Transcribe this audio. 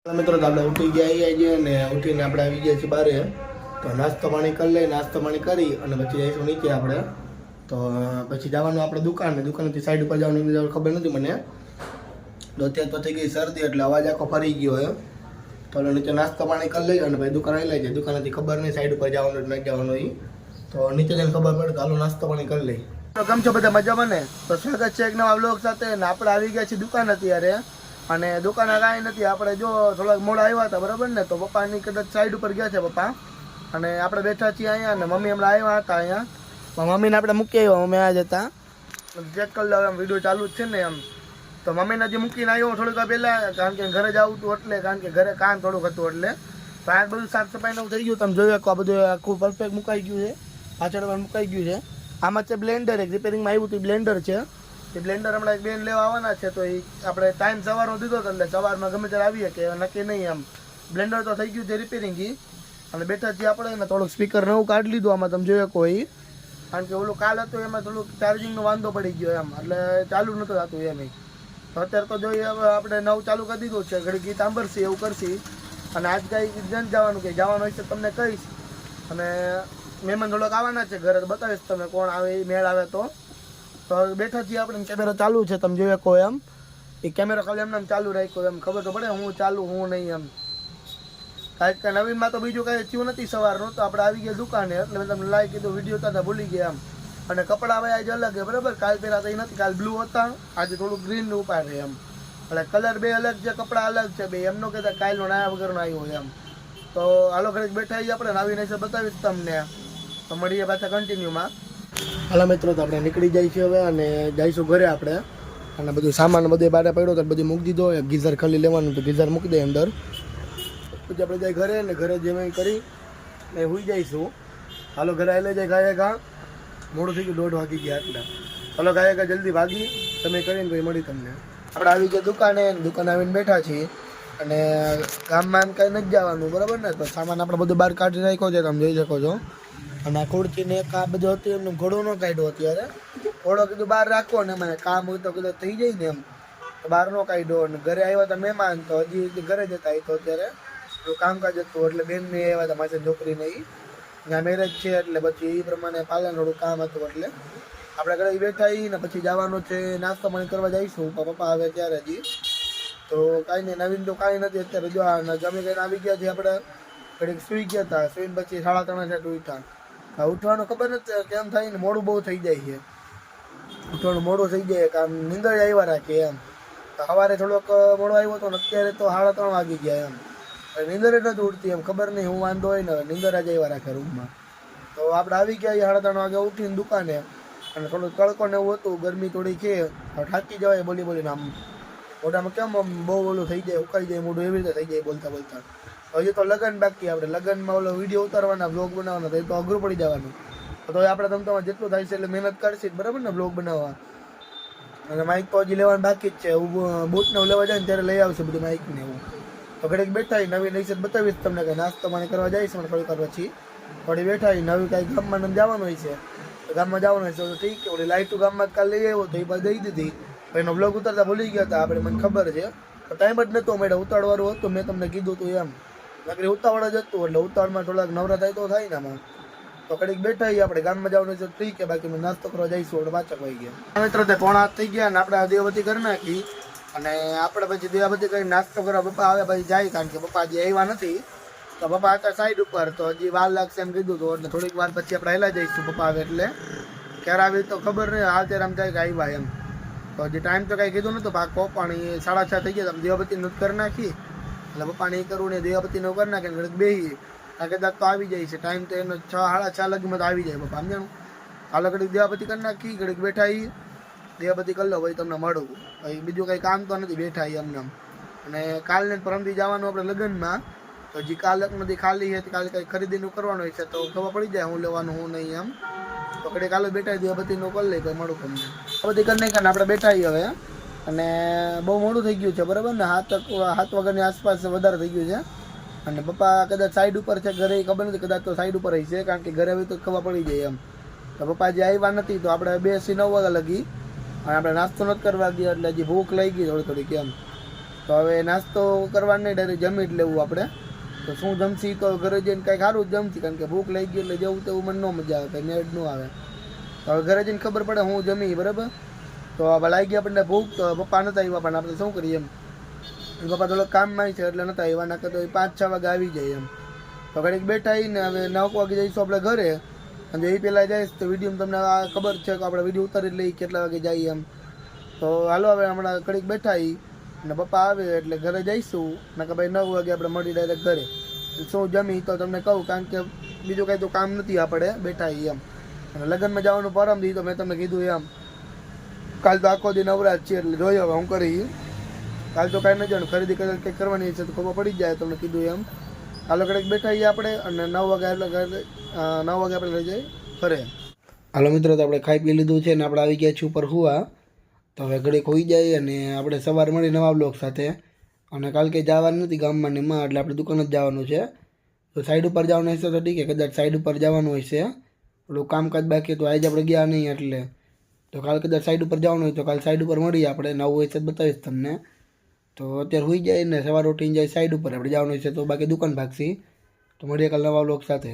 મિત્રો તો આપણે ઉઠી ગયા છીએ ને ઉઠીને આપણે આવી ગયા છીએ બારે તો નાસ્તો પાણી કરી લઈ નાસ્તો પાણી કરી અને પછી જઈશું નીચે આપણે તો પછી જવાનું આપણે દુકાનેથી સાઈડ ઉપર જવાનું ખબર નથી મને તો અત્યારે તો થઈ ગઈ શરદી એટલે અવાજ આખો ફરી ગયો હોય તો નીચે નાસ્તો પાણી કરી લઈ અને પછી દુકાને લઈ જાય દુકાનેથી ખબર નહીં સાઈડ ઉપર જવાનું નહીં જવાનું એ તો નીચે જઈને ખબર પડે તો હાલો નાસ્તો પાણી કરી લઈ તો કેમ છો બધા મજામાં ને તો સ્વાગત છે એક નવા બ્લોગ સાથે ને આપણે આવી ગયા છીએ દુકાન અત્યારે અને દુકાને કાંઈ નથી આપણે જો થોડાક મોડા આવ્યા હતા બરાબર ને તો પપ્પાની કદાચ સાઈડ ઉપર ગયા છે પપ્પા અને આપણે બેઠા છીએ અહીંયા ને મમ્મી હમણાં આવ્યા હતા અહીંયા મમ્મીને આપણે મૂકી આવ્યા મમ્મી આવ્યા હતા ચેક કરી લો એમ વિડીયો ચાલુ જ છે ને એમ તો મમ્મીને જે મૂકીને આવ્યો થોડીક પહેલાં કારણ કે ઘરે જવું હતું એટલે કારણ કે ઘરે કામ થોડુંક હતું એટલે તો આ બધું સાફ સફાઈનું થઈ ગયું તમે જોયું આ બધું આખું પરફેક્ટ મુકાઈ ગયું છે પાછળ પણ મુકાઈ ગયું છે આમાં છે બ્લેન્ડર એક રિપેરિંગમાં આવ્યું હતું બ્લેન્ડર છે એ બ્લેન્ડર હમણાં એક બેન લેવા આવવાના છે તો એ આપણે ટાઈમ સવારનો દીધો હતો એટલે સવારમાં ગમે ત્યારે આવીએ કે નક્કી નહીં એમ બ્લેન્ડર તો થઈ ગયું છે રિપેરિંગ અને બેઠા છીએ આપણે ને થોડુંક સ્પીકર નવું કાઢી લીધું આમાં તમે જોયો કોઈ કારણ કે ઓલું કાલ હતું એમાં થોડુંક ચાર્જિંગનો વાંધો પડી ગયો એમ એટલે ચાલુ નહોતું થતું એમ તો અત્યારે તો જોઈએ હવે આપણે નવું ચાલુ કરી દીધું છે ઘડી ગીત સાંભળશે એવું કરશી અને આજ કાંઈ જન જવાનું કે જવાનું હોય છે તમને કહીશ અને મહેમાન થોડોક આવવાના છે ઘરે બતાવીશ તમે કોણ આવે એ મેળ આવે તો બેઠા છીએ આપણે કેમેરો ચાલુ છે તમે જોઈ શકો એમ એ કેમેરો ખાલી એમને ચાલુ રાખ્યો એમ ખબર તો પડે હું ચાલુ હું નહીં એમ કારણ કે નવીનમાં તો બીજું કાંઈ થયું નથી સવારનું તો આપણે આવી ગયા દુકાને એટલે મેં તમને લાવી કીધું વિડીયો હતા ભૂલી ગયા એમ અને કપડાં હવે આજે અલગ છે બરાબર કાલ પહેલાં તો એ નથી કાલ બ્લુ હતા આજે થોડું ગ્રીનનું ઉપાડ છે એમ એટલે કલર બે અલગ છે કપડાં અલગ છે બે એમનો કહેતા કાલનો નાયા વગરનો આવ્યો એમ તો હાલો ઘરે બેઠા આવીએ આપણે નવીન હશે બતાવીશ તમને તો મળીએ પાછા કન્ટિન્યુમાં હાલા મિત્રો તો આપણે નીકળી જાય છે હવે અને જઈશું ઘરે આપણે અને બધું સામાન બધે બારે પડ્યો તો બધું મૂકી દીધો ગીઝર ખાલી લેવાનું તો ગીઝર મૂકી દે અંદર પછી આપણે જાય ઘરે ને ઘરે જેમ કરી ને હોઈ જઈશું હાલો ઘરે આવી જાય ગાયે ઘા મોડું થઈ ગયું 1:30 વાગી ગયા એટલે હાલો ગાયે ઘા જલ્દી ભાગી તમે કરીને પછી મળી તમને આપણે આવી ગયા દુકાને આવીને બેઠા છીએ અને ગામમાં એમ કાંઈ નથી જવાનું બરાબર ને તો સામાન આપણે બધું બહાર કાઢી નાખ્યો છે તમે જોઈ શકો છો અને આ ખુરચીને એક આ બધું હતું એમનું ઘોડો ન કાઢ્યો અત્યારે ઘોડો કીધું બહાર રાખો ને મને કામ હોય તો કીધું થઈ જાય ને એમ તો બહાર ન કાઢ્યો અને ઘરે આવ્યા હતા મહેમાન તો હજી ઘરે જતા તો અત્યારે કામકાજ હતું એટલે બેનને આવ્યા હતા મારી છોકરીને ત્યાં મેરેજ છે એટલે પછી એ પ્રમાણે પાલન થોડું કામ હતું એટલે આપણે ઘરે બેઠા ને પછી જવાનું છે નાસ્તો પાણી કરવા જઈશું પપ્પા આવે ત્યારે હજી તો કાંઈ નહીં નવીન તો કાંઈ નથી અત્યારે જો જમી કરીને આવી ગયા છીએ આપણે ઘડીક સૂઈ ગયા હતા સૂઈને પછી 3:30 ઉઠ્યા ઉઠવાનું ખબર નથી કેમ થાય ને મોડું બહુ થઈ જાય છે ઉઠવાનું મોડું થઈ જાય કામ નીંદર આવ્યા રાખે એમ સવારે થોડોક મોડો આવ્યો હતો ને અત્યારે તો 3:30 વાગી ગયા એમ નીંદર નથી ઉઠતી એમ ખબર નહીં હું વાંધો હોય ને નીંદર જ આવ્યા રાખે રૂમમાં તો આપણે આવી ગયા 3:30 વાગે ઉઠીને દુકાને અને થોડું તડકો ને એવું હતું ગરમી થોડી છે થાકી જવાય બોલીને આમ મોઢામાં કેમ બહુ ઓલું થઈ જાય ઉકાઈ જાય મોઢું એવી રીતે થઈ જાય બોલતા હજી તો લગ્ન બાકી આપણે લગ્નમાં ઓલો વિડીયો ઉતારવાના બ્લોગ બનાવવાના તો એ તો અઘરું પડી જવાનું તો આપણે તમારે જેટલું થાય છે એટલે મહેનત કરશે બરાબર ને બ્લોગ બનાવવા અને માઇક તો હજી લેવાનું બાકી જ છે બૂટને લેવા જાય ને ત્યારે લઈ આવશે બધું માઇકને એવું તો ઘડીક બેઠા નવી નવી બતાવીશ તમને કંઈ નાસ્તો પાણી કરવા જઈશ મને થોડીક વાર પછી થોડી બેઠા નવી કાંઈ ગામમાં જવાનું હોય છે તો ગામમાં જવાનું હોય છે તો ઠીક ઓલી લાઇટું ગામમાં કાલ લઈ આવ્યો તો એ બાદ દઈ દીધી એનો બ્લોગ ઉતારતા ભૂલી ગયા હતા આપણે મને ખબર છે ટાઈમ જ નહોતો મેડમ ઉતારવાનું હતું મેં તમને કીધું હતું એમ નકરી ઉતાવળ જ હતું એટલે ઉતાવળમાં થોડાક નવરા થાય તો થાય ને આમાં તો કડીક બેઠા આપણે ગામમાં જવાનું છે ઠીક છે બાકી નાસ્તો કરવા જઈશું આપણે પાછા આવી ગયા મિત્રો તે 3:30 થઈ ગયા અને આપણે દેવબત્તી કરી નાખી અને આપણે પછી દેવબત્તી કરી નાસ્તો કરવા પપ્પા આવે પછી જાય કારણ કે પપ્પા હજી આવ્યા નથી તો પપ્પા હતા સાઈડ ઉપર તો હજી વાર લાગશે એમ કીધું હતું એટલે થોડીક વાર પછી આપણે હેલા જઈશું પપ્પા આવે એટલે ક્યારે આવી તો ખબર નહીં હાલ ત્યારે આમ થાય કે આવ્યા એમ તો હજી ટાઈમ તો કાંઈ કીધું નહોતું પાકો પણ 6:30 થઈ ગયા તમે દેવબત્તીનું કરી નાખી એટલે પપ્પાને એ કરવું ને દેવબત્તીનું કરી નાખે ઘડીક બેસી કારણ કે દાદ તો આવી જાય છે ટાઈમ તો એનો 6:30 લગીમાં તો આવી જાય પપ્પા સમજાણું હાલો ઘડીક દેવબત્તી કરી નાખી ઘડીક બેઠા દેવબત્તી કરી લો ભાઈ તમને મળું ભાઈ બીજું કંઈ કામ તો નથી બેઠા એમને અને કાલને પરમથી જવાનું આપણે લગ્નમાં તો હજી કાલ નથી ખાલી છે કાલે કંઈ ખરીદીનું કરવાનું હોય છે તો ખબર પડી જાય હું લેવાનું હું નહીં એમ તો ઘડીક કાલે બેઠા દેવબત્તીનું કરી લઈ તો મળું તમને બધી કરી નાખી આપણે બેઠા હવે અને બહુ મોડું થઈ ગયું છે બરાબર ને 7 વાગ્યાની આસપાસ વધારે થઈ ગયું છે અને પપ્પા કદાચ સાઈડ ઉપર છે ઘરે ખબર નથી કદાચ તો સાઈડ ઉપર હશે કારણ કે ઘરે આવી તો ખબર પડી જાય એમ તો પપ્પા જે આવ્યા નથી તો આપણે 2 થી 9 વાગ્યા લગી અને આપણે નાસ્તો નથી કરવા ગયા એટલે હજી ભૂખ લઈ ગઈ થોડી કેમ તો હવે નાસ્તો કરવાનો નહીં, ડાયરેક્ટ જમી જ લેવું આપણે. તો શું જમશી તો ઘરે જઈને કાંઈક સારું જ જમશી, કારણ કે ભૂખ લાગી ગઈ એટલે જવું તેવું મને ન મજા આવે, કંઈ મેળ ન આવે. તો હવે ઘરે જઈને ખબર પડે હું જમી, બરાબર. તો હવે લાગી ગયા આપણને ભૂખ, તો પપ્પા નહોતા આવ્યા, પણ આપણે શું કરીએ એમ, પપ્પા થોડોક કામમાં છે એટલે નહોતા આવ્યા, નાખે તો 5-6 વાગે આવી જાય એમ. તો ઘડીક બેઠા આવીને હવે 9 વાગે જઈશું આપણે ઘરે. અને જો એ પહેલાં જઈશ તો વિડીયો તમને ખબર છે કે આપણે વિડીયો ઉતારી લઈએ કેટલા વાગે જઈએ એમ. તો હાલો હવે હમણાં ઘડીક બેઠા આવી અને પપ્પા આવે એટલે ઘરે જઈશું, નકર ભાઈ 9 વાગે આપણે મળી ડાયરેક્ટ ઘરે. શું જમી તો તમને કહું, કારણ કે બીજું કાંઈ તો કામ નથી, આપણે બેઠા આવી એમ. અને લગ્નમાં જવાનું પરમ દી તો મેં તમને કીધું એમ, કાલ તો આખો દી નવરાજ છે એટલે જોઈએ હવે હું કરી. કાલ તો કાંઈ ન જાણું, ખરીદી કંઈક કરવાની છે તો ખબર પડી જાય, તમને કીધું એમ. હાલો ઘડીક બેઠા આવીએ આપણે, અને 9 વાગે એટલે 9 વાગે આપણે લઈ જઈએ ઘરે. હાલો મિત્રો, તો આપણે ખાઈ પી લીધું છે ને આપણે આવી ગયા છીએ ઉપર હુવા. તો હવે ઘડીક હોઈ જાય અને આપણે સવાર મળી નવા બ્લોગ સાથે. અને કાલ કંઈ જવાનું નથી ગામમાં ને માં, એટલે આપણે દુકાન જ જવાનું છે. તો સાઈડ ઉપર જવાનું હશે તો ઠીક છે, કદાચ સાઈડ ઉપર જવાનું હશે, પેલું કામકાજ બાકી તો આજે આપણે ગયા નહીં એટલે. તો કાલ કદાચ સાઈડ ઉપર જવાનું હોય તો કાલ સાઈડ ઉપર મળીએ આપણે, નવું હોય છે બતાવીશ તમને. તો અત્યારે હોઈ જાય ને સવાર ઉઠીને જાય સાઈડ ઉપર આપણે જવાનું છે, તો બાકી દુકાન ભાગશી. તો મળીએ કાલ નવા બ્લોગ સાથે.